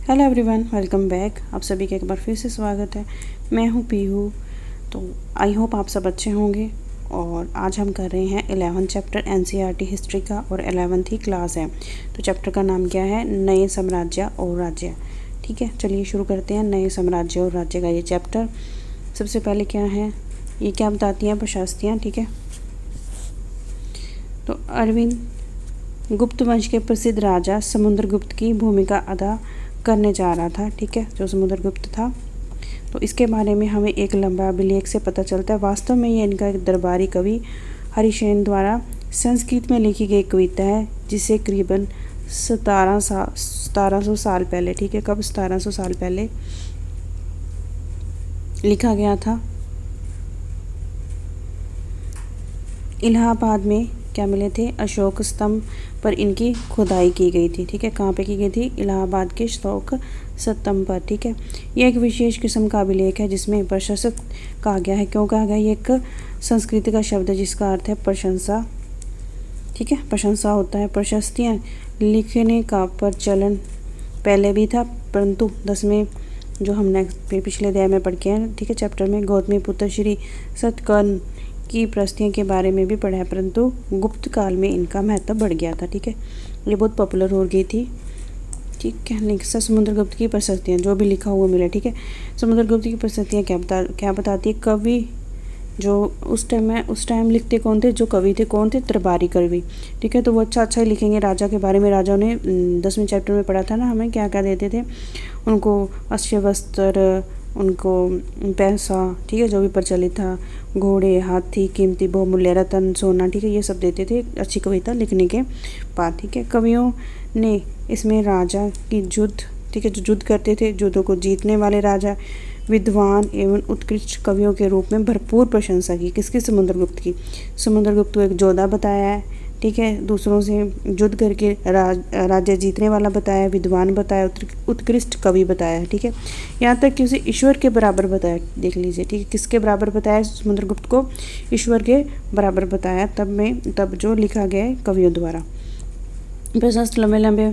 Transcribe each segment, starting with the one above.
Hello everyone, welcome back. आप सभी का एक बार फिर से स्वागत है। मैं हूँ पीहू। तो आई होप आप सब अच्छे होंगे। और आज हम कर रहे हैं 11 चैप्टर एनसीईआरटी हिस्ट्री का और 11th ही क्लास है। तो चैप्टर का नाम क्या है? नए साम्राज्य और राज्य। ठीक है, चलिए शुरू करते हैं नए साम्राज्य और राज्य का ये चैप्टर। सबसे पहले क्या है, ये क्या बताती हैं? प्रशस्तियाँ। ठीक है, तो अरविंद गुप्त वंश के प्रसिद्ध राजा समुद्रगुप्त की भूमिका अदा करने जा रहा था। ठीक है, जो समुद्रगुप्त था, तो इसके बारे में हमें एक लंबा अभिलेख से पता चलता है। वास्तव में ये इनका एक दरबारी कवि हरिसेन द्वारा संस्कृत में लिखी गई कविता है, जिसे करीबन 1700 साल पहले, ठीक है, कब 1700 साल पहले लिखा गया था। इलाहाबाद में क्या मिले थे? अशोक स्तंभ पर इनकी खुदाई की गई थी। ठीक है, कहाँ पे की गई थी? इलाहाबाद के अशोक स्तंभ पर। ठीक है, ये एक विशेष किस्म का अभिलेख है जिसमें प्रशस्त कहा गया है। क्यों कहा गया? ये एक संस्कृत का शब्द है जिसका अर्थ है प्रशंसा। ठीक है, प्रशंसा होता है। प्रशस्तियाँ लिखने का प्रचलन पहले भी था, परंतु 10वें जो हम नेक्स्ट पिछले अध्याय में पढ़ के हैं, ठीक है, चैप्टर में गौतमी पुत्र श्री सतकर्णी की प्रस्तियों के बारे में भी पढ़ा है, परंतु गुप्त काल में इनका महत्व बढ़ गया था। ठीक है, ये बहुत पॉपुलर हो गई थी। ठीक है, नेक्स्ट समुद्रगुप्त की प्रशस्तियाँ, जो भी लिखा हुआ मिला। ठीक है, समुद्रगुप्त की प्रशस्तियाँ क्या बताती है? कवि जो उस टाइम लिखते कौन थे? जो कवि थे कौन थे? दरबारी कवि। ठीक है, तो वो अच्छा ही लिखेंगे राजा के बारे में। राजा ने 10वें चैप्टर में पढ़ा था ना, हमें क्या क्या देते थे उनको? अक्षय वस्त्र, उनको पैसा, ठीक है, जो भी प्रचलित था, घोड़े, हाथी, कीमती बहुमूल्य रत्न, सोना, ठीक है, ये सब देते थे अच्छी कविता लिखने के बाद। ठीक है, कवियों ने इसमें राजा की युद्ध, ठीक है, जो युद्ध करते थे, युद्धों को जीतने वाले राजा, विद्वान एवं उत्कृष्ट कवियों के रूप में भरपूर प्रशंसा की। किसकी? समुद्रगुप्त की। समुद्रगुप्त को एक योद्धा बताया है, ठीक है, दूसरों से युद्ध करके राज्य जीतने वाला बताया, विद्वान बताया, उत्कृष्ट कवि बताया। ठीक है, यहाँ तक कि उसे ईश्वर के बराबर बताया। देख लीजिए, ठीक है, किसके बराबर बताया? समुद्रगुप्त को ईश्वर के बराबर बताया। तब जो लिखा गया है कवियों द्वारा। प्रशस्त लंबे लंबे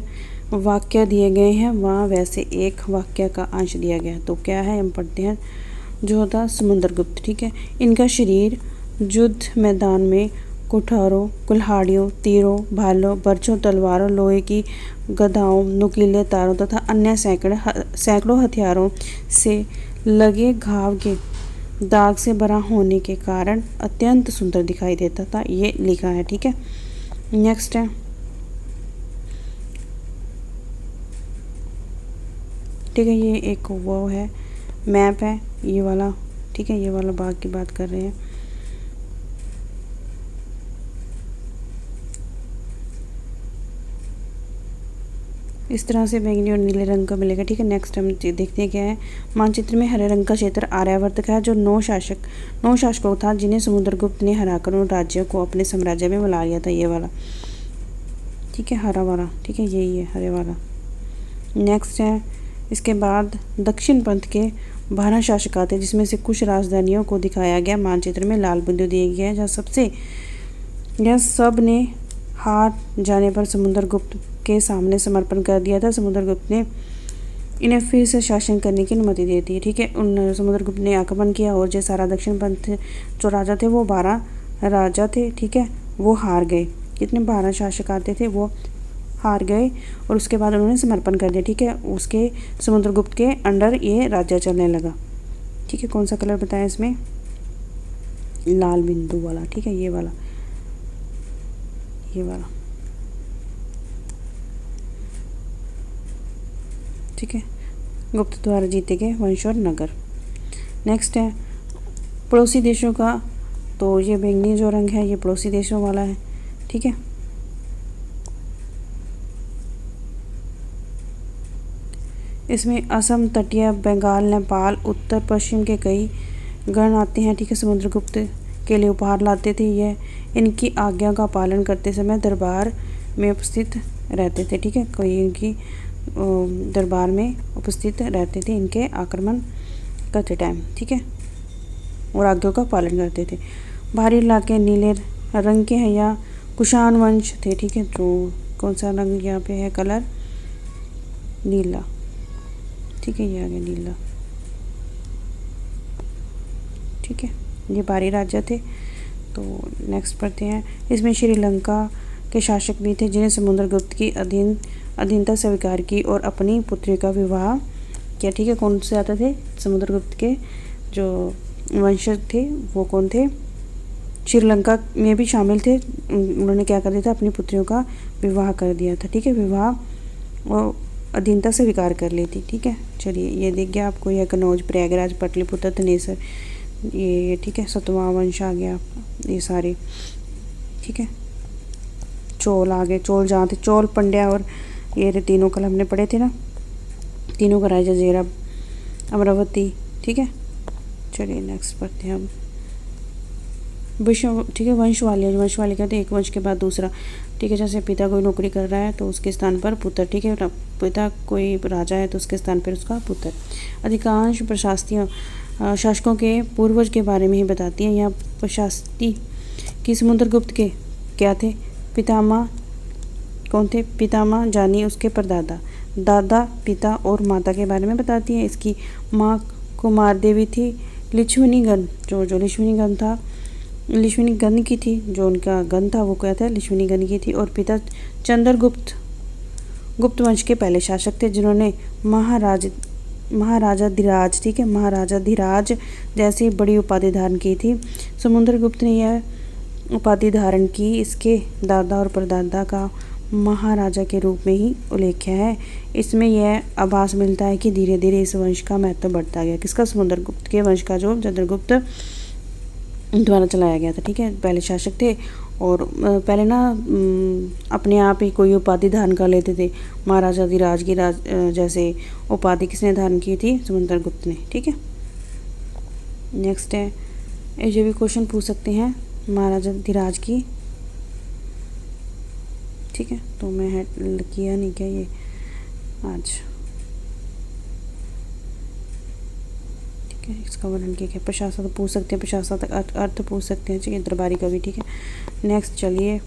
वाक्य दिए गए हैं, वहाँ वैसे एक वाक्य का अंश दिया गया। तो क्या है, हम पढ़ते हैं। जो था समुद्रगुप्त, ठीक है, इनका शरीर युद्ध मैदान में कुठारों, कुल्हाड़ियों, तीरों, भालों, बर्छों, तलवारों, लोहे की गदाओं, नुकीले तारों तथा अन्य सैकड़ों हथियारों से लगे घाव के दाग से भरा होने के कारण अत्यंत सुंदर दिखाई देता था। ये लिखा है। ठीक है, नेक्स्ट है, ठीक है, ये एक वो है मैप है ये वाला। ठीक है, ये वाला बाग की बात कर रहे हैं। इस तरह से बैंगनी और नीले रंग का मिलेगा। ठीक है, नेक्स्ट हम देखते हैं क्या है। मानचित्र में हरे रंग का क्षेत्र आर्यावर्त का है, जो 9 शासकों था, जिन्हें समुद्रगुप्त ने हराकर उन राज्यों को अपने साम्राज्य में मिला लिया था। ये वाला, ठीक है, हरा वाला, ठीक है, यही है हरे वाला। नेक्स्ट है, इसके बाद दक्षिण पंथ के 12 शासक आते, जिसमें से कुछ राजधानियों को दिखाया गया मानचित्र में लाल बिंदु दिए गए हैं, जहाँ यह सब ने हार जाने पर समुद्रगुप्त के सामने समर्पण कर दिया था। समुद्रगुप्त ने इन्हें फिर से शासन करने की अनुमति दे दी। ठीक है, उन समुद्रगुप्त ने आक्रमण किया और जो सारा दक्षिण पंथ जो राजा थे, वो 12 राजा थे, ठीक है, वो हार गए। कितने? 12 शासक आते थे, वो हार गए और उसके बाद उन्होंने समर्पण कर दिया। ठीक है, उसके समुद्रगुप्त के अंडर ये राज्य चलने लगा। ठीक है, कौन सा कलर बताया इसमें? लाल बिंदु वाला। ठीक है, ये वाला, ये वाला। ठीक है, गुप्त द्वारा जीते गए वंश और नगर। नेक्स्ट है पड़ोसी देशों का। तो ये बैंगनी जो रंग है, ये पड़ोसी देशों वाला है। ठीक है, इसमें असम, तटीय बंगाल, नेपाल, उत्तर पश्चिम के कई गण आते हैं। ठीक है, समुद्रगुप्त के लिए उपहार लाते थे। यह इनकी आज्ञा का पालन करते समय दरबार में उपस्थित रहते थे। ठीक है, कोई इनकी दरबार में उपस्थित रहते थे इनके आक्रमण करते टाइम। ठीक है, और आज्ञा का पालन करते थे। बाहरी इलाके नीले रंग के हैं या कुषाण वंश थे। ठीक है, तो कौन सा रंग यहाँ पे है? कलर नीला। ठीक है, ये आ गया नीला। ठीक है, ये बारी राजा थे। तो नेक्स्ट पढ़ते हैं। इसमें श्रीलंका के शासक भी थे जिन्हें समुद्रगुप्त की अधीनता स्वीकार की और अपनी पुत्री का विवाह किया। ठीक है, कौन से आते थे? समुद्रगुप्त के जो वंशज थे वो कौन थे? श्रीलंका में भी शामिल थे। उन्होंने क्या कर दिया था? अपनी पुत्रियों का विवाह कर दिया था। ठीक है, विवाह और अधीनता स्वीकार कर ली थी। ठीक है, चलिए ये देख गया आपको, यह कनौज, प्रयागराज, पाटलिपुत्र, धनेसर, ये ठीक है, सतवाहन वंश आ गया, ये सारे। ठीक है, चोल आ गए। चोल जहाँ थे, चोल, पंड्या और ये तीनों कल हमने पढ़े थे ना, तीनों का राजा जेरा, अमरावती। ठीक है, चलिए नेक्स्ट पढ़ते हैं हम। विश्व, ठीक है, वंशवाली कहते हैं एक वंश के बाद दूसरा। ठीक है, जैसे पिता कोई नौकरी कर रहा है तो उसके स्थान पर पुत्र। ठीक है, पिता कोई राजा है तो उसके स्थान पर उसका पुत्र। अधिकांश प्रशासकीय शासकों के पूर्वज के बारे में ही बताती हैं। यहाँ प्रशासकी कि समुद्रगुप्त के क्या थे? पितामह कौन थे? पितामह जानी उसके परदादा, दादा, पिता और माता के बारे में बताती है। इसकी माँ कुमार देवी थी। लिच्छविनीगण, जो लिच्छविनीगण था, लिच्छविनीगण की थी, जो उनका गण था वो क्या था? लिच्छविनीगण की थी। और पिता चंद्रगुप्त गुप्त वंश के पहले शासक थे जिन्होंने महाराजाधिराज, ठीक है, महाराजाधिराज जैसी बड़ी उपाधि धारण की थी। समुद्रगुप्त ने यह उपाधि धारण की। इसके दादा और परदादा का महाराजा के रूप में ही उल्लेख है। इसमें यह आभास मिलता है कि धीरे धीरे इस वंश का महत्व बढ़ता गया। किसका? समुद्रगुप्त के वंश का, जो चंद्रगुप्त द्वारा चलाया गया था। ठीक है, पहले शासक थे और पहले ना अपने आप ही कोई उपाधि धारण कर लेते थे। महाराजाधिराज की जैसे उपाधि किसने धारण की थी? समुद्रगुप्त ने। ठीक है, नेक्स्ट है, ये भी क्वेश्चन पूछ सकते हैं महाराजाधिराज की। ठीक है, तो मैं किया नहीं क्या ये आज? ठीक है, इसका वर्णन क्या है? प्रशासक पूछ सकते हैं, प्रशासक अर्थ पूछ सकते हैं। ठीक है, दरबारी कवि। ठीक है, नेक्स्ट चलिए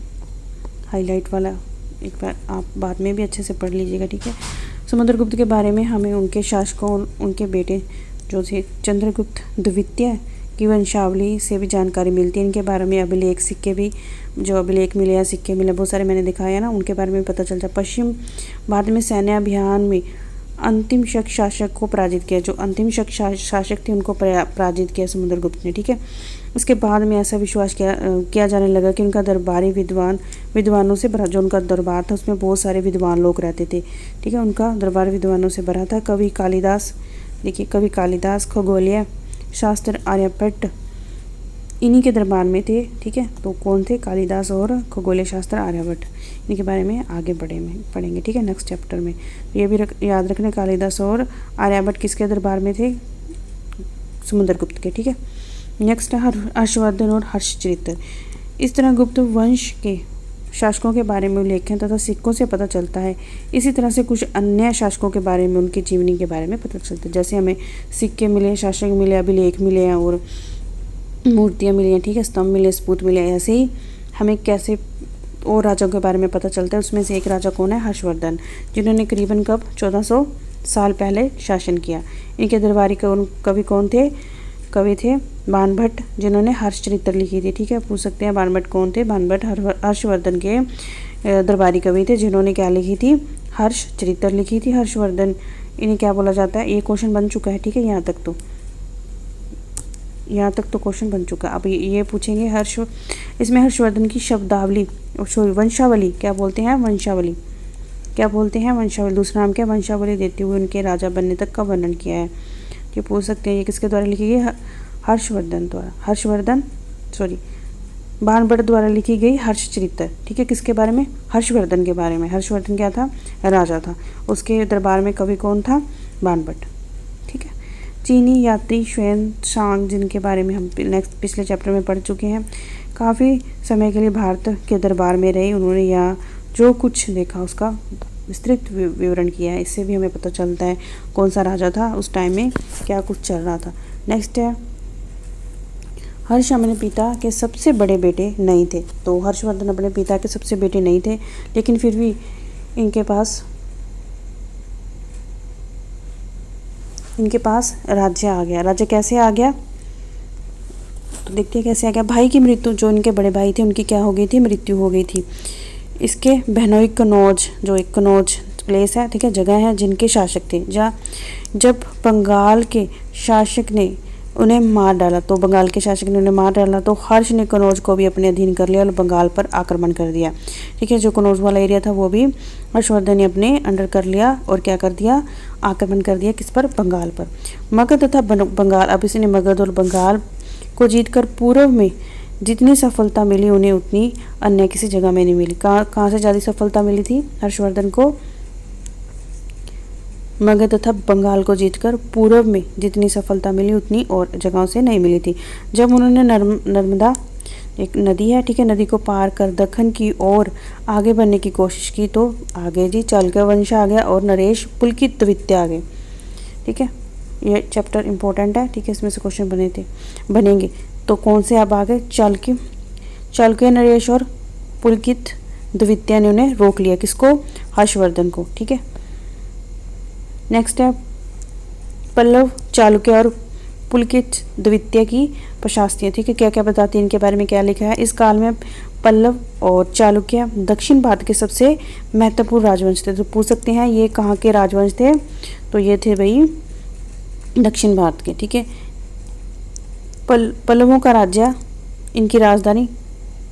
हाईलाइट वाला एक बार आप बाद में भी अच्छे से पढ़ लीजिएगा। ठीक है, समुद्रगुप्त के बारे में हमें उनके शासकों, उनके बेटे जो थे चंद्रगुप्त द्वितीय की वंशावली से भी जानकारी मिलती है। इनके बारे में अभिलेख, सिक्के भी, जो अभिलेख मिले या सिक्के मिले बहुत सारे मैंने दिखाया ना, उनके बारे में पता चलता है। पश्चिम भारत में सैन्य अभियान में अंतिम शक शासक को पराजित किया। जो अंतिम शक शासक थे उनको पराजित किया समुद्रगुप्त ने। ठीक है, उसके बाद में ऐसा विश्वास किया जाने लगा कि उनका दरबारी विद्वानों से भरा, जो उनका दरबार था उसमें बहुत सारे विद्वान लोग रहते थे। ठीक है, उनका दरबार विद्वानों से भरा था। कवि कालिदास, देखिए कवि कालिदास, खगोलीय शास्त्र आर्यभट्ट इन्हीं के दरबार में थे। ठीक है, तो कौन थे? कालिदास और खगोलीय शास्त्र आर्यभट्ट। इनके बारे में आगे पढ़ेंगे। ठीक है, नेक्स्ट चैप्टर में। ये भी याद रखना, कालिदास और आर्यभट्ट किसके दरबार में थे? समुद्रगुप्त के। ठीक है, नेक्स्ट है हर्षवर्धन और हर्षचरित्र। इस तरह गुप्त वंश के शासकों के बारे में उल्लेख है तथा सिक्कों से पता चलता है। इसी तरह से कुछ अन्य शासकों के बारे में, उनकी जीवनी के बारे में पता चलता है। जैसे हमें सिक्के मिले, शासक मिले, अभिलेख मिले हैं और मूर्तियाँ मिली हैं। ठीक है, स्तंभ मिले, सपूत मिले। ऐसे ही हमें कैसे और राजाओं के बारे में पता चलता है। उसमें से एक राजा कौन है? हर्षवर्धन, जिन्होंने करीबन कब 1400 साल पहले शासन किया। इनके दरबारी कवि कौन थे? कवि थे बाणभट्ट, जिन्होंने हर्षचरित्र लिखी थी। ठीक है, पूछ सकते हैं बाणभट्ट कौन थे? बाणभट्ट हर्षवर्धन के दरबारी कवि थे जिन्होंने क्या लिखी थी? हर्षचरित्र लिखी थी। हर्षवर्धन, इन्हें क्या बोला जाता है? ये क्वेश्चन बन चुका है। ठीक है, यहाँ तक तो क्वेश्चन बन चुका। अब ये पूछेंगे इसमें हर्षवर्धन की शब्दावली, सॉरी वंशावली क्या बोलते हैं? वंशावली क्या बोलते हैं? वंशावली, दूसरा नाम क्या? वंशावली देते हुए उनके राजा बनने तक का वर्णन किया है। ये पूछ सकते हैं, ये किसके द्वारा लिखी गई? बाणभट्ट द्वारा लिखी गई हर्षचरित्र। ठीक है, किसके बारे में? हर्षवर्धन के बारे में। हर्षवर्धन क्या था? राजा था। उसके दरबार में कवि कौन था? बाणभट्ट। ठीक है, चीनी यात्री ह्वेन त्सांग, जिनके बारे में हम पिछले चैप्टर में पढ़ चुके हैं, काफ़ी समय के लिए भारत के दरबार में रहे। उन्होंने यहाँ जो कुछ देखा उसका विस्तृत विवरण किया है। इससे भी हमें पता चलता है कौन सा राजा था, उस टाइम में क्या कुछ चल रहा था। नेक्स्ट है, हर्ष अपने पिता के सबसे बड़े बेटे नहीं थे। तो हर्षवर्धन अपने पिता के सबसे बेटे नहीं थे, लेकिन फिर भी इनके पास इनके पास राज्य आ गया। राज्य कैसे आ गया तो देखते हैं कैसे आ गया। भाई की मृत्यु, जो इनके बड़े भाई थे उनकी क्या हो गई थी, मृत्यु हो गई थी। इसके बहनोई कनौज, जो एक कनौज प्लेस है, ठीक है, जगह है, जिनके शासक थे, जब बंगाल के शासक ने उन्हें मार डाला, तो बंगाल के शासक ने उन्हें मार डाला तो हर्ष ने कनौज को भी अपने अधीन कर लिया और बंगाल पर आक्रमण कर दिया। ठीक है, जो कनौज वाला एरिया था वो भी हर्षवर्धन ने अपने अंडर कर लिया और क्या कर दिया, आक्रमण कर दिया किस पर, बंगाल पर। मगध तथा बंगाल, अब इसने मगध और बंगाल को जीतकर पूर्व में जितनी सफलता मिली उन्हें उतनी अन्य किसी जगह में नहीं मिली। कहाँ से ज़्यादा सफलता मिली थी हर्षवर्धन को, मगध तथा बंगाल को जीतकर पूर्व में जितनी सफलता मिली उतनी और जगहों से नहीं मिली थी। जब उन्होंने नर्मदा, एक नदी है, ठीक है, नदी को पार कर दक्कन की ओर आगे बढ़ने की कोशिश की तो आगे जी चालुक्य वंश आ गया और नरेश पुलकित द्वितीय आ गए। ठीक है, ये चैप्टर इंपॉर्टेंट है, ठीक है, इसमें से क्वेश्चन बनेंगे। तो कौन से अब आ गए, चालुक्य नरेश और पुलकित द्वितीय ने उन्हें रोक लिया, किसको, हर्षवर्धन को। ठीक है, नेक्स्ट है पल्लव, चालुक्य और पुलकित द्वितीय की प्रशासनियाँ। ठीक है, क्या क्या बताती है इनके बारे में, क्या लिखा है। इस काल में पल्लव और चालुक्य दक्षिण भारत के सबसे महत्वपूर्ण राजवंश थे। तो पूछ सकते हैं ये कहाँ के राजवंश थे, तो ये थे भाई दक्षिण भारत के। ठीक है, पल्लवों का राज्य, इनकी राजधानी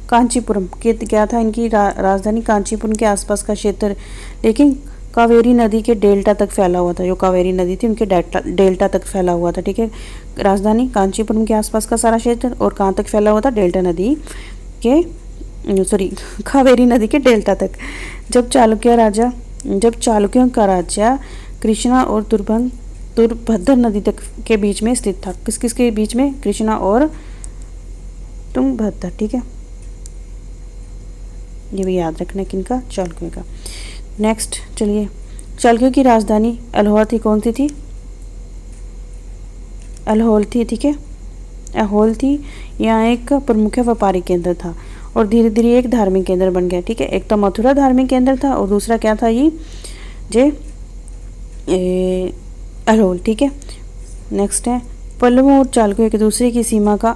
कांचीपुरम के, क्या था इनकी राजधानी कांचीपुरम के आसपास का क्षेत्र, लेकिन कावेरी नदी के डेल्टा तक फैला हुआ था। जो कावेरी नदी थी उनके डेल्टा तक फैला हुआ था। ठीक है, राजधानी कांचीपुरम के आसपास का सारा क्षेत्र, और कहाँ तक फैला हुआ था, डेल्टा नदी के, कावेरी नदी के डेल्टा तक। जब चालुक्यों का राज्य कृष्णा और तुंगभद्र नदी तक के बीच में स्थित था। किस किस के बीच में, कृष्णा और तुंगभद्र। ठीक है, ये भी याद रखना किनका, चालुक्यों का। नेक्स्ट चलिए, चालुक्यों की राजधानी अलहोल थी, कौन सी थी, अलहोल थी। ठीक है, अलहोल थी, यहाँ एक प्रमुख व्यापारिक केंद्र था और धीरे धीरे एक धार्मिक केंद्र बन गया। ठीक है, एक तो मथुरा धार्मिक केंद्र था और दूसरा क्या था, ये अलहोल। ठीक है, नेक्स्ट है पल्लवों और चालुक्यों एक दूसरे की सीमा का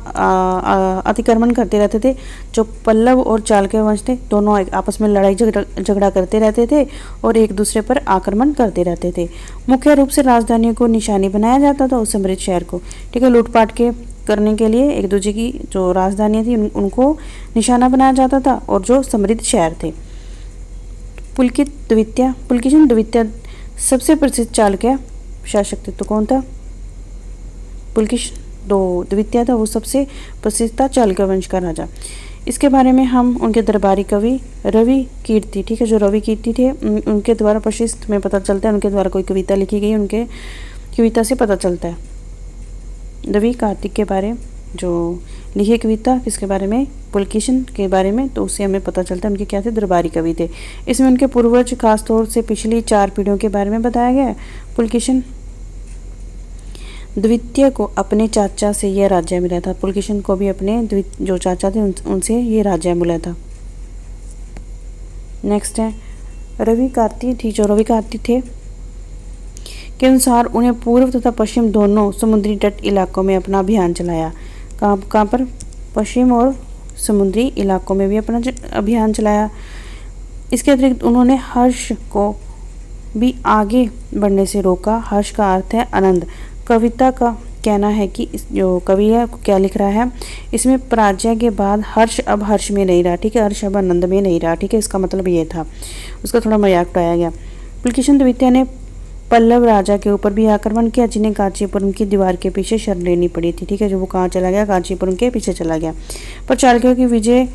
अतिक्रमण करते रहते थे। जो पल्लव और चालुक्य वंश थे दोनों आपस में लड़ाई झगड़ा करते रहते थे और एक दूसरे पर आक्रमण करते रहते थे। मुख्य रूप से राजधानियों को निशानी बनाया जाता था उस समृद्ध शहर को। ठीक है, लूटपाट के करने के लिए एक दूसरे की जो राजधानियाँ थी उनको निशाना बनाया जाता था और जो समृद्ध शहर थे। पुलकिशन द्वितीय सबसे प्रसिद्ध चालुक्य शासक थे। तो कौन था, पुलकिशन द्वितीय था, वो सबसे प्रसिद्ध था चालुक्य वंश का राजा। इसके बारे में हम उनके दरबारी कवि रवि कीर्ति, ठीक है, जो रवि कीर्ति थे उनके द्वारा प्रसिद्ध में पता चलता है, उनके द्वारा कोई कविता लिखी गई, उनके कविता से पता चलता है। रवि कार्तिक के बारे जो लिखी कविता किसके बारे में, पुलकिशन के बारे में, तो उससे हमें पता चलता है उनके क्या थे, दरबारी कवि थे। इसमें उनके पूर्वज खासतौर से पिछली 4 पीढ़ियों के बारे में बताया गया है। पुलकिशन द्वितीय को अपने चाचा से यह राज्य मिला था। पुलकिशन को भी अपने जो चाचा थे उनसे ये राज्य मिला था। नेक्स्ट है रवि कार्तिक थी, जो रवि कार्तिक थे के अनुसार उन्हें पूर्व तथा पश्चिम दोनों समुद्री तट इलाकों में अपना अभियान चलाया। कहाँ पर, पश्चिम और समुद्री इलाकों में भी अपना अभियान चलाया। इसके अतिरिक्त उन्होंने हर्ष को भी आगे बढ़ने से रोका। हर्ष का अर्थ है आनंद। कविता का कहना है कि जो कवि है क्या लिख रहा है, इसमें पराजय के बाद हर्ष अब हर्ष में नहीं रहा। ठीक है, हर्ष अब आनंद में नहीं रहा। ठीक है, इसका मतलब ये था, उसका थोड़ा मजाक उड़ाया गया। पुलकिशन द्वितीय ने पल्लव राजा के ऊपर भी आक्रमण किया, जिन्हें कांचीपुरम की दीवार के पीछे शरण लेनी पड़ी थी। ठीक है, जो वो कहाँ चला गया, कांचीपुरम के पीछे चला गया। पर चालुक्यों की विजय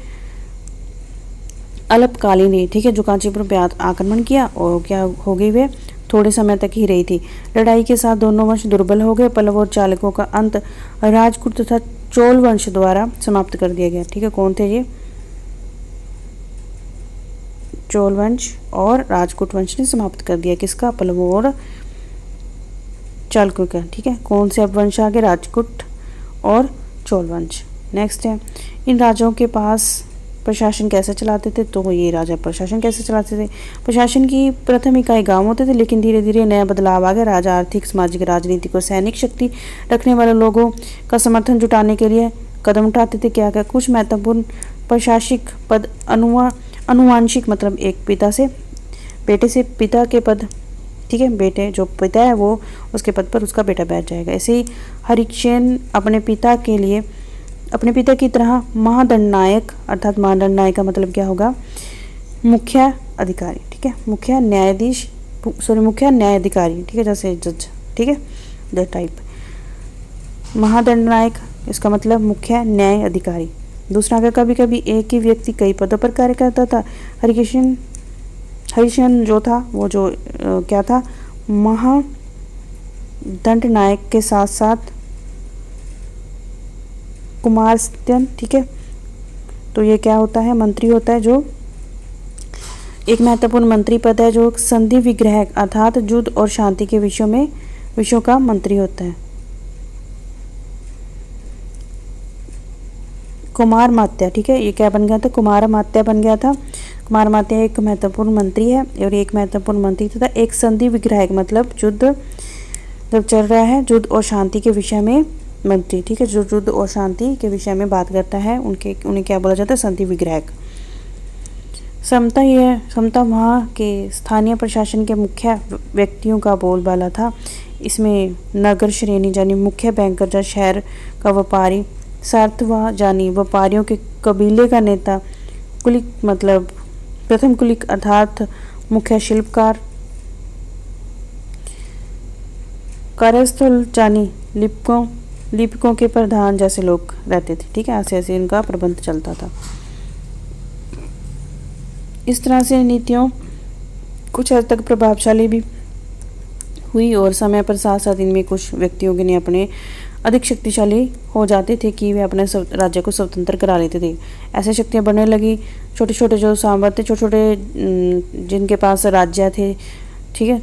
अल्पकालीन रही। ठीक है, जो कांचीपुरम पे आक्रमण किया और क्या हो गई, वे थोड़े समय तक ही रही थी। लड़ाई के साथ दोनों वंश दुर्बल हो गए। पल्लव और चालुक्यों का अंत राजपूत तथा चोल वंश द्वारा समाप्त कर दिया गया। ठीक है, कौन थे ये, चोल वंश और राजपूत वंश ने समाप्त कर दिया। किसका, पल्लव और चालुक्यों का। ठीक है, कौन से अब वंश आ गए, राजपूत और चोल वंश। नेक्स्ट है इन राजाओं के पास प्रशासन कैसे चलाते थे, तो ये राजा प्रशासन कैसे चलाते थे। प्रशासन की प्रथम इकाई गांव होते थे, लेकिन धीरे धीरे नया बदलाव आ गया। राजा आर्थिक, सामाजिक, राजनीतिक और सैनिक शक्ति रखने वाले लोगों का समर्थन जुटाने के लिए कदम उठाते थे। क्या क्या कुछ महत्वपूर्ण प्रशासनिक पद अनुवांशिक, मतलब एक पिता से बेटे से पिता के पद, ठीक है, बेटे जो पिता है वो उसके पद पर उसका बेटा बैठ जाएगा। ऐसे ही हरिसेन अपने पिता की तरह महादंडनायक, अर्थात महादंडनायक का मतलब क्या होगा, मुख्य अधिकारी, ठीक है, मुख्य न्यायाधिकारी, ठीक है, जैसे जज, ठीक है, द टाइप। महादंडनायक इसका मतलब मुख्य न्याय अधिकारी। दूसरा अगर कभी कभी एक ही व्यक्ति कई पदों पर कार्य करता था। हरिसेन जो था वो जो क्या था, महादंडनायक के साथ साथ कुमारस्थन, ठीक है, तो ये क्या होता है, मंत्री होता है, जो एक महत्वपूर्ण मंत्री पद है जो संधि विग्रह अर्थात युद्ध और शांति के विषयों का मंत्री होता है। कुमारमात्य, ठीक है, ये क्या बन गया था, कुमारमात्य बन गया था। कुमारमात्य एक महत्वपूर्ण मंत्री है, और एक महत्वपूर्ण मंत्री तथा एक संधि विग्राहक, मतलब युद्ध जब चल रहा है, युद्ध और शांति के विषय में मंत्री, ठीक है, जो युद्ध और शांति के विषय में बात करता है उन्हें क्या बोला जाता है, संधि विग्राहक। समता वहाँ के स्थानीय प्रशासन के मुख्य व्यक्तियों का बोलबाला था। इसमें नगर श्रेणी यानी मुख्य बैंकर या शहर का व्यापारी, सार्थवा यानी व्यापारियों के कबीले का नेता, कुलिक मतलब प्रथम कुलिक अर्थात मुख्य शिल्पकार, कार्यस्थल यानी लिपिकों के प्रधान जैसे लोग रहते थे, ठीक है, ऐसे ऐसे इनका प्रबंध चलता था। इस तरह से नीतियों कुछ हद तक प्रभावशाली भी हुई, और समय पर साथ साथ इनमें कुछ व्यक्तियों के लिए अपने अधिक शक्तिशाली हो जाते थे कि वे अपने राज्य को स्वतंत्र करा लेते थे। ऐसे शक्तियाँ बढ़ने लगी। छोटे छोटे जो सामर्थ्य, छोटे छोटे जिनके पास राज्य थे, ठीक है,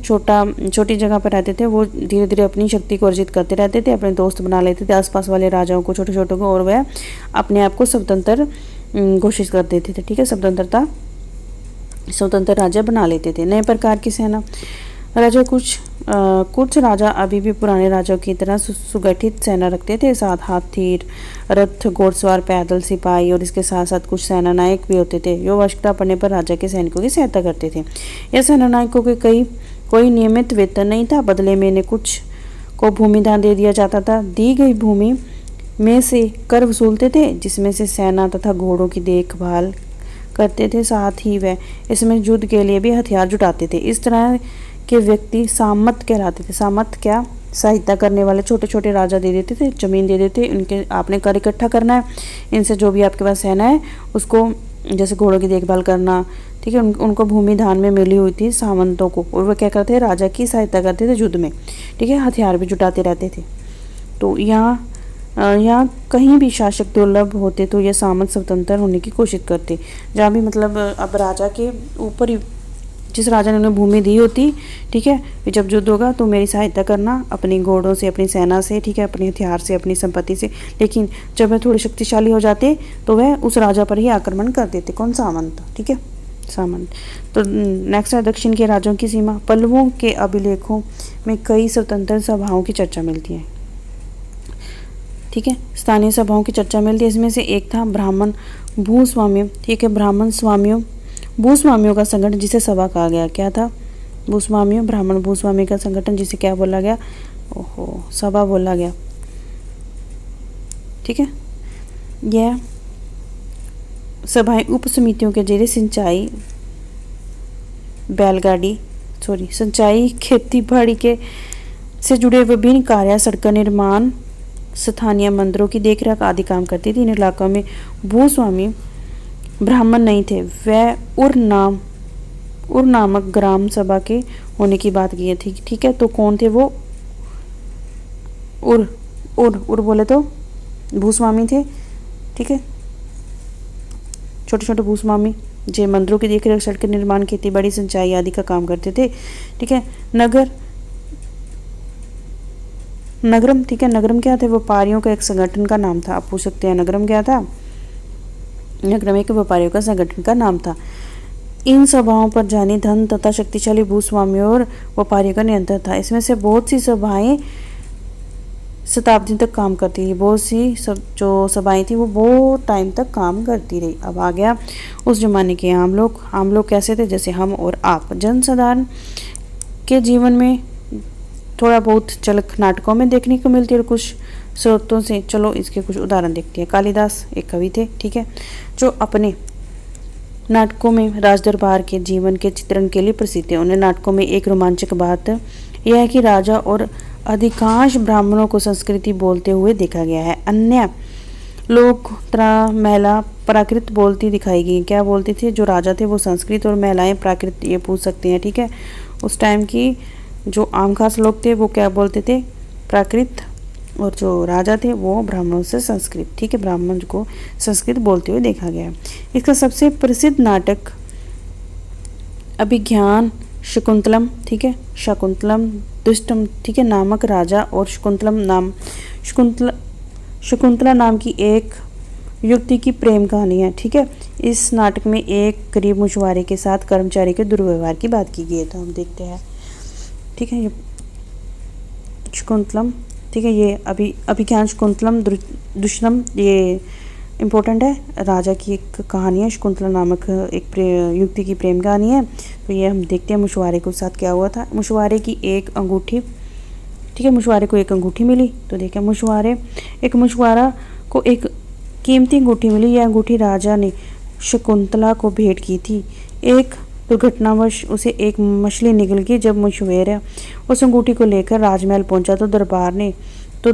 छोटी जगह पर रहते थे, वो धीरे धीरे अपनी शक्ति को अर्जित करते रहते थे, अपने दोस्त बना लेते थे आसपास वाले राजाओं को, छोटे छोटे को, और वह अपने आप को स्वतंत्र घोषित कर देते थे, ठीक है, स्वतंत्र राज्य बना लेते थे। नए प्रकार की सेना राजा कुछ राजा अभी भी पुराने राजाओं की तरह सुगठित सेना रखते थे, साथ हाथी, रथ, घोड़सवार, पैदल, सिपाही, और इसके साथ साथ कुछ सेना नायक भी होते थे जो आवश्यकता पड़ने पर राजा के सैनिकों की सहायता करते थे। यह सेना नायकों के कोई नियमित वेतन नहीं था, बदले में इन्हें कुछ को भूमि दान दे दिया जाता था। दी गई भूमि में से कर वसूलते थे, जिसमें से सेना तथा घोड़ों की देखभाल करते थे, साथ ही वह इसमें युद्ध के लिए भी हथियार जुटाते थे। इस तरह के व्यक्ति सामंत कहलाते थे। सामंत क्या, सहायता करने वाले। छोटे छोटे राजा दे देते थे, जमीन दे देते, उनके आपने कर इकट्ठा करना है, इनसे जो भी आपके पास सेना है उसको, जैसे घोड़ों की देखभाल करना, ठीक है, उनको भूमि दान में मिली हुई थी सामंतों को, और वह क्या करते हैं, राजा की सहायता करते थे युद्ध में, ठीक है, हथियार भी जुटाते रहते थे। तो यहाँ कहीं भी शासक दुर्लभ होते तो यह सामंत स्वतंत्र होने की कोशिश करते। जहाँ भी मतलब अब राजा के ऊपर ही जिस राजा ने उन्हें भूमि दी होती, ठीक है, फिर जब युद्ध होगा तो मेरी सहायता करना अपनी घोड़ों से, अपनी सेना से, ठीक है, अपने हथियार से, अपनी संपत्ति से। लेकिन जब वह थोड़े शक्तिशाली हो जाते तो वह उस राजा पर ही आक्रमण कर देते। कौन, सामंत, ठीक है, सामंत। तो नेक्स्ट है दक्षिण के राज्यों की सीमा। पल्लवों के अभिलेखों में कई स्वतंत्र सभाओं की चर्चा मिलती है, ठीक है, स्थानीय सभाओं की चर्चा मिलती है। इसमें से एक था ब्राह्मण भूस्वाम्य, ठीक है, भूस्वामियों का संगठन जिसे सभा कहा गया। क्या था, ब्राह्मण भूस्वामी का संगठन जिसे क्या बोला गया, सभा बोला गया, ठीक है। यह सभाएं उप समितियों के जरिए सिंचाई, खेती बाड़ी के से जुड़े विभिन्न कार्य, सड़क निर्माण, स्थानीय मंदिरों की देखरेख आदि काम करती थी। इन इलाकों में भूस्वामी ब्राह्मण नहीं थे। वह उर नामक ग्राम सभा के होने की बात की थी, ठीक है। तो कौन थे वो, उर बोले तो भूस्वामी थे, ठीक है, छोटे छोटे भूस्वामी जो मंदिरों की देखरेख, सड़क निर्माण, खेती बाड़ी, सिंचाई आदि का काम करते थे, ठीक है। नगरम, ठीक है, नगरम क्या थे, व्यापारियों का एक संगठन का नाम था। आप पूछ सकते हैं नगरम क्या था, नगर में एक व्यापारियों का संगठन का नाम था। इन सभाओं पर जानी धन तथा शक्तिशाली भूस्वामियों और व्यापारियों का नियंत्रण था। इसमें से बहुत सी सभाएं शताब्दी तक काम करती रही। बहुत सी जो सभाएं थी वो बहुत टाइम तक काम करती रही। अब आ गया उस जमाने के आम लोग। आम लोग कैसे थे? जैसे हम और आप। जनसाधारण के जीवन में थोड़ा बहुत झलक नाटकों में देखने को मिलती है और कुछ स्रोतों से। चलो इसके कुछ उदाहरण देखते हैं। कालिदास एक कवि थे, ठीक है, जो अपने नाटकों में राजदरबार के जीवन के चित्रण के लिए प्रसिद्ध है। उन्हें नाटकों में एक रोमांचक बात यह है कि राजा और अधिकांश ब्राह्मणों को संस्कृति बोलते हुए देखा गया है। अन्य लोग तरह महिला प्राकृत बोलती दिखाई गई। क्या बोलती थी? जो राजा थे वो संस्कृत और महिलाएं प्राकृत, ये पूछ सकते हैं, ठीक है। उस टाइम की जो आम खास लोग थे वो क्या बोलते थे? प्राकृत, और जो राजा थे वो ब्राह्मणों से संस्कृत, ठीक है। ब्राह्मण को संस्कृत बोलते हुए देखा गया है। इसका सबसे प्रसिद्ध नाटक अभिज्ञान शकुंतलम, ठीक है, शकुंतलम दुष्टम, ठीक है, नामक राजा और शकुंतला नाम की एक युवती की प्रेम कहानी है, ठीक है। इस नाटक में एक गरीब मछुआरे के साथ कर्मचारी के दुर्व्यवहार की बात की गई है। तो हम देखते हैं, ठीक है, ये शकुंतलम, ठीक है, ये अभिज्ञान शकुंतलम दुष्टम, ये इम्पोर्टेंट है। राजा की एक कहानी है, शकुंतला नामक एक युवती की प्रेम कहानी है। तो ये हम देखते हैं मछुआरे के साथ क्या हुआ था। मछुआरे की एक अंगूठी, ठीक है, मछुआरे को एक अंगूठी मिली। तो देखिए मछुआरा को एक कीमती अंगूठी मिली। यह अंगूठी राजा ने शकुंतला को भेंट की थी। एक दुर्घटनावश उसे एक मछली निगल गई। जब मछुआरा उस अंगूठी को लेकर राजमहल पहुंचा तो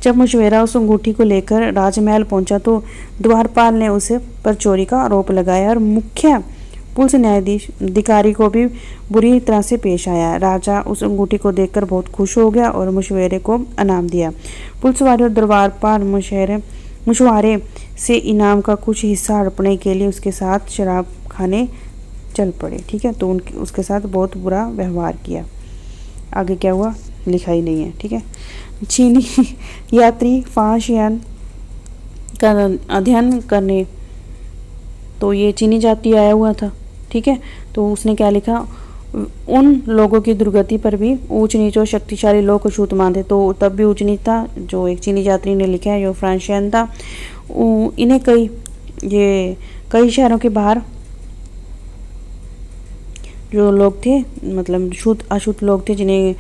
जब मछुआरा उस अंगूठी को लेकर राजमहल पहुंचा तो द्वारपाल ने उसे पर चोरी का आरोप लगाया और मुख्य पुलिस न्यायाधीश अधिकारी को भी बुरी तरह से पेश आया। राजा उस अंगूठी को देखकर बहुत खुश हो गया और मछुआरे को इनाम दिया। पुलिस वाले और द्वारपाल मछुआरे से इनाम का कुछ हिस्सा हड़पने के लिए उसके साथ शराब खाने चल पड़े, ठीक है। तो उसके साथ बहुत बुरा व्यवहार किया। आगे क्या हुआ लिखा ही नहीं है, ठीक है। चीनी यात्री फाशियान का अध्ययन करने, तो ये चीनी जाति आया हुआ था, ठीक है। तो उसने क्या लिखा? उन लोगों की दुर्गति पर भी ऊंच नीच और शक्तिशाली लोग को छूत मानते। तो तब भी ऊंच नीच था। जो एक चीनी यात्री ने लिखा है, जो फ्रांशियन था, इन्हें कई शहरों के बाहर जो लोग थे, मतलब शुद्ध अशुद्ध लोग थे, जिन्हें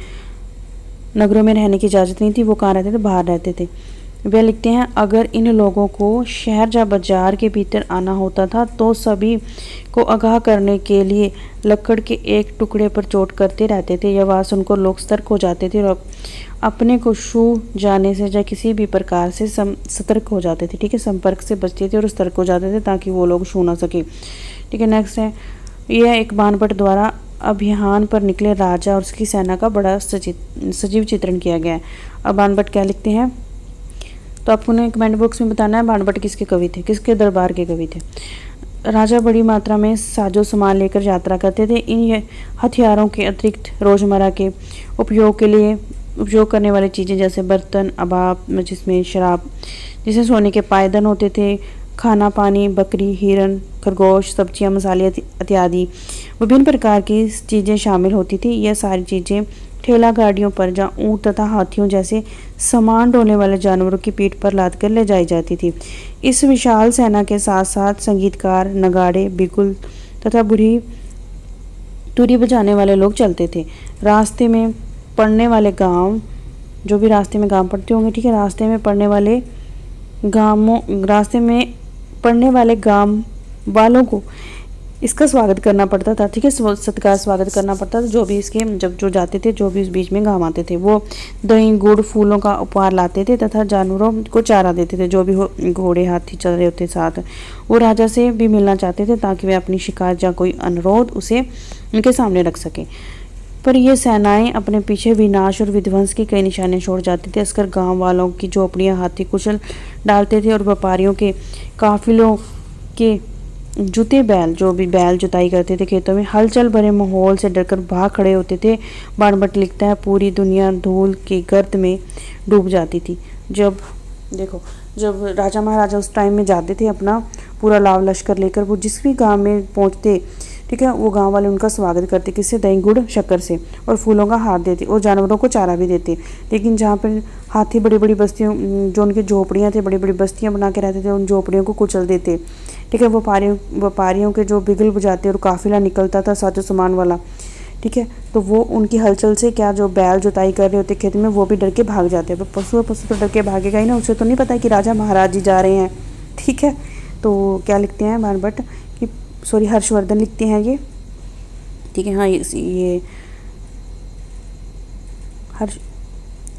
नगरों में रहने की इजाज़त नहीं थी, वो कहाँ रहते थे? बाहर रहते थे। वे लिखते हैं, अगर इन लोगों को शहर या बाजार के भीतर आना होता था तो सभी को आगाह करने के लिए लकड़ के एक टुकड़े पर चोट करते रहते थे। यह बात सुनकर लोग सतर्क हो जाते थे और अपने को छू जाने से या किसी भी प्रकार से सतर्क हो जाते थे, ठीक है, संपर्क से बचते थे और सतर्क हो जाते थे ताकि वो लोग छू ना सके, ठीक है। नेक्स्ट है, यह एक बाणभट्ट द्वारा अभियान पर निकले राजा और उसकी सेना का बड़ा सजीव चित्रण किया गया है। अब बाणभट्ट क्या लिखते हैं तो आपको ने कमेंट बॉक्स में बताना है बाणभट्ट किसके कवि थे, किसके दरबार के कवि थे। राजा बड़ी मात्रा में साजो सामान लेकर यात्रा करते थे। इन हथियारों के अतिरिक्त रोजमर्रा के उपयोग करने वाली चीज़ें जैसे बर्तन, अबाब, जिसमें शराब, जिसमें सोने के पायदान होते थे, खाना पानी, बकरी, हिरन, खरगोश, सब्जियां, मसाले इत्यादि विभिन्न प्रकार की चीज़ें शामिल होती थी। यह सारी चीज़ें ठेला गाड़ियों पर या ऊँट तथा हाथियों जैसे सामान ढोने वाले जानवरों की पीठ पर लाद कर ले जाई जाती थी। इस विशाल सेना के साथ साथ संगीतकार, नगाड़े, बिगुल तथा तुरी बजाने वाले लोग चलते थे। रास्ते में पड़ने वाले गांव, जो भी रास्ते में गांव पड़ते होंगे, ठीक है, रास्ते में पड़ने वाले गांव वालों को इसका स्वागत करना पड़ता था, ठीक है, सत्कार स्वागत करना पड़ता था। जो भी इसके जो जाते थे, जो भी इस बीच में गांव आते थे, वो दही, गुड़, फूलों का उपहार लाते थे तथा जानवरों को चारा देते थे। जो भी घोड़े, हाथी चल रहे होते साथ, वो राजा से भी मिलना चाहते थे ताकि वे अपनी शिकायत या कोई अनुरोध उसे उनके सामने रख सके। पर ये सेनाएं अपने पीछे विनाश और विध्वंस की कई निशाने छोड़ जाती थी। असकर गांव वालों की झोपड़ियां हाथी कुचल डालते थे और व्यापारियों के काफिलों के जूते बैल, जो भी बैल जुताई करते थे खेतों में, हलचल भरे माहौल से डरकर भाग खड़े होते थे। बाणभट्ट लिखता है, पूरी दुनिया धूल की गर्त में डूब जाती थी। जब देखो जब राजा महाराजा उस टाइम में जाते थे अपना पूरा लाव लश्कर लेकर, वो जिस भी गांव में पहुंचते, ठीक है, वो गांव वाले उनका स्वागत करते, किससे, दही गुड़ शक्कर से, और फूलों का हार देते और जानवरों को चारा भी देते। लेकिन जहाँ पर हाथी बड़ी बड़ी बस्तियों, जो उनकी झोपड़ियाँ थी, बड़ी बड़ी बस्तियाँ बना के रहते थे, उन झोपड़ियों को कुचल देते, ठीक है। व्यापारियों के जो बिगल बजाते और काफिला निकलता था साजो सामान वाला, ठीक है, तो वो उनकी हलचल से क्या, जो बैल जुताई कर रहे होते खेत में, वो भी डर के भाग जाते हैं। पशु तो डर के भागेगा ही ना, उसे तो नहीं पता कि राजा महाराज जी जा रहे हैं, ठीक है। तो क्या लिखते हैं बाणभट्ट कि, सॉरी, हर्षवर्धन लिखते हैं ये, ठीक है। हाँ,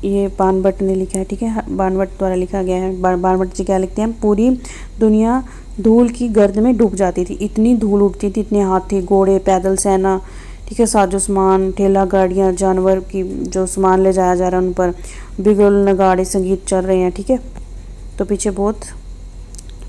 ये बाणभट्ट ने लिखा है, ठीक है, बाणभट्ट द्वारा लिखा गया है। बाणभट्ट जी क्या लिखते हैं, पूरी दुनिया धूल की गर्द में डूब जाती थी, इतनी धूल उठती थी, इतने हाथी घोड़े पैदल सेना, ठीक है, साजो सामान, ठेला गाड़ियाँ, जानवर की जो सामान ले जाया जा रहा है उन पर बिगुल नगाड़े संगीत चल रहे हैं, ठीक है। तो पीछे बहुत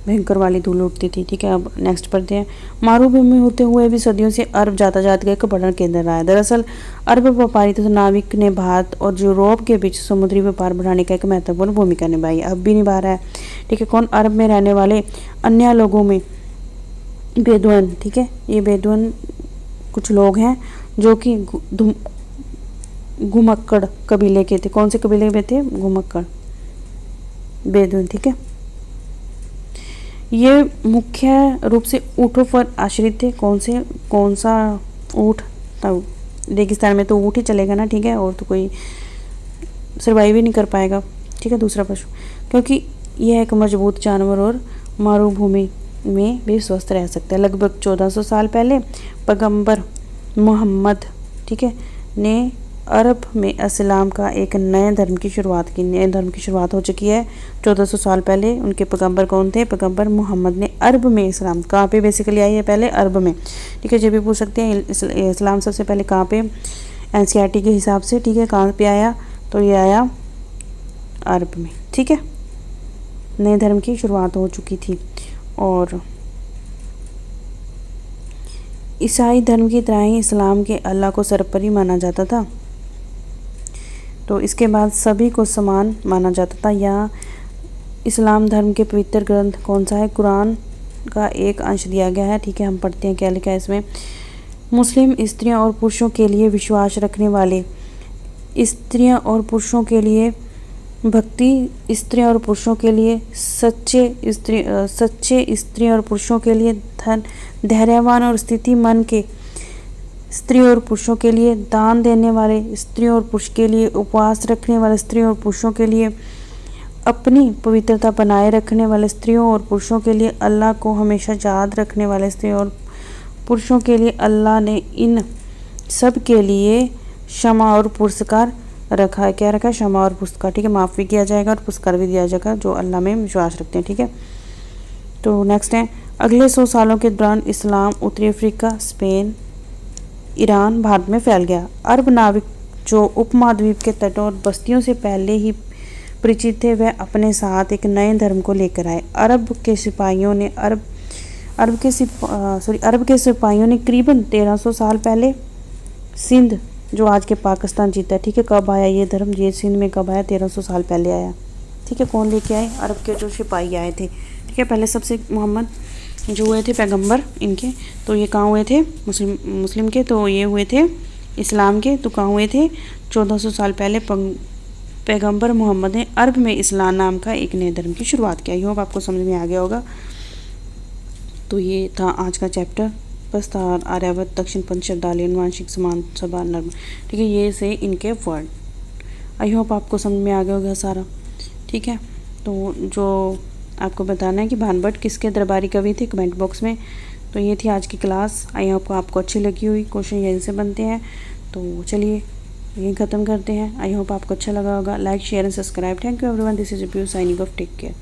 भयंकर वाली धूल उठती थी, ठीक है। अब नेक्स्ट पढ़ते हैं। मारूभूमि होते हुए भी सदियों से अरब यातायात का एक बड़ा केंद्र रहा है। दरअसल अरब व्यापारी तथा नाविक ने भारत और यूरोप के बीच समुद्री व्यापार बढ़ाने का एक महत्वपूर्ण भूमिका निभाई, अब भी निभा रहा है, ठीक है। कौन, अरब में रहने वाले अन्य लोगों में बेदुअन, ठीक है, ये बेदुअन कुछ लोग हैं जो कि घुमक्कड़ कबीले के थे। कौन से कबीले में थे, घुमक्कड़ बेदुअन, ठीक है। ये मुख्य रूप से ऊँटों पर आश्रित थे। कौन सा ऊँट, तब रेगिस्तान में तो ऊँट ही चलेगा ना, ठीक है, और तो कोई सर्वाइव ही नहीं कर पाएगा, ठीक है। दूसरा पशु, क्योंकि यह एक मजबूत जानवर और मरुभूमि में भी स्वस्थ रह सकता है। लगभग 1400 साल पहले पैगंबर मोहम्मद, ठीक है, ने अरब में इस्लाम का एक नए धर्म की शुरुआत की। नए धर्म की शुरुआत हो चुकी है 1400 साल पहले। उनके पैगंबर कौन थे, पैगंबर मोहम्मद ने अरब में इस्लाम, कहाँ पे बेसिकली आई है, पहले अरब में, ठीक है। जब भी पूछ सकते हैं इस्लाम सबसे पहले कहाँ पे, एनसीईआरटी के हिसाब से, ठीक है, कहाँ पे आया, तो ये आया अरब में, ठीक है। नए धर्म की शुरुआत हो चुकी थी। और ईसाई धर्म की तरह ही इस्लाम के अल्लाह को सर्वोपरि माना जाता था। तो इसके बाद सभी को समान माना जाता था। यहाँ इस्लाम धर्म के पवित्र ग्रंथ कौन सा है, कुरान का एक अंश दिया गया है, ठीक है। हम पढ़ते हैं क्या लिखा है इसमें। मुस्लिम स्त्रियों और पुरुषों के लिए विश्वास रखने वाले, स्त्रियों और पुरुषों के लिए भक्ति, स्त्रियों और पुरुषों के लिए सच्चे स्त्रियों और पुरुषों के लिए धैर्यवान और स्थिति मन के, स्त्रियों और पुरुषों के लिए दान देने वाले, स्त्रियों और पुरुष के लिए उपवास रखने वाले, स्त्रियों और पुरुषों के लिए अपनी पवित्रता बनाए रखने वाले, स्त्रियों और पुरुषों के लिए अल्लाह को हमेशा याद रखने वाले, स्त्रियों और पुरुषों के लिए अल्लाह ने इन सब के लिए क्षमा और पुरस्कार रखा है। क्या रखा है, क्षमा और पुरस्कार, ठीक है। माफ़ भी किया जाएगा और पुरस्कार भी दिया जाएगा जो अल्लाह में विश्वास रखते हैं, ठीक है। तो नेक्स्ट है, अगले 100 सालों के दौरान इस्लाम उत्तरी अफ्रीका, स्पेन, ईरान, भारत में फैल गया। अरब नाविक जो उपमहाद्वीप के तटों और बस्तियों से पहले ही परिचित थे, वह अपने साथ एक नए धर्म को लेकर आए। अरब के सिपाहियों ने करीबन 1300 साल पहले सिंध, जो आज के पाकिस्तान जीता है, ठीक है। कब आया ये धर्म, ये सिंध में कब आया, 1300 साल पहले आया, ठीक है। कौन लेके आए, अरब के जो सिपाही आए थे, ठीक है। पहले सबसे मोहम्मद जो हुए थे पैगंबर इनके, तो ये कहाँ हुए थे, मुस्लिम के, तो ये हुए थे इस्लाम के, तो कहाँ हुए थे, 1400 साल पहले पैगंबर मोहम्मद ने अरब में इस्लाम नाम का एक नए धर्म की शुरुआत किया। होप आपको समझ में आ गया होगा। तो ये था आज का चैप्टर, प्रस्तार, आर्यावर्त, दक्षिण पंच शब्दावली, अनुवांशिक, समान, सभा, नर्म, ठीक है। ये से इनके वर्ड, आई होप आपको समझ में आ गया होगा सारा, ठीक है। तो जो आपको बताना है कि बाणभट्ट किसके दरबारी कवि थे, कमेंट बॉक्स में। तो ये थी आज की क्लास, आई होप आपको अच्छी लगी हुई। क्वेश्चन यहीं से बनते हैं, तो चलिए यहीं ख़त्म करते हैं। आई होप आपको अच्छा लगा होगा। Like, share and subscribe. Thank you everyone, this is a pure signing off, take care.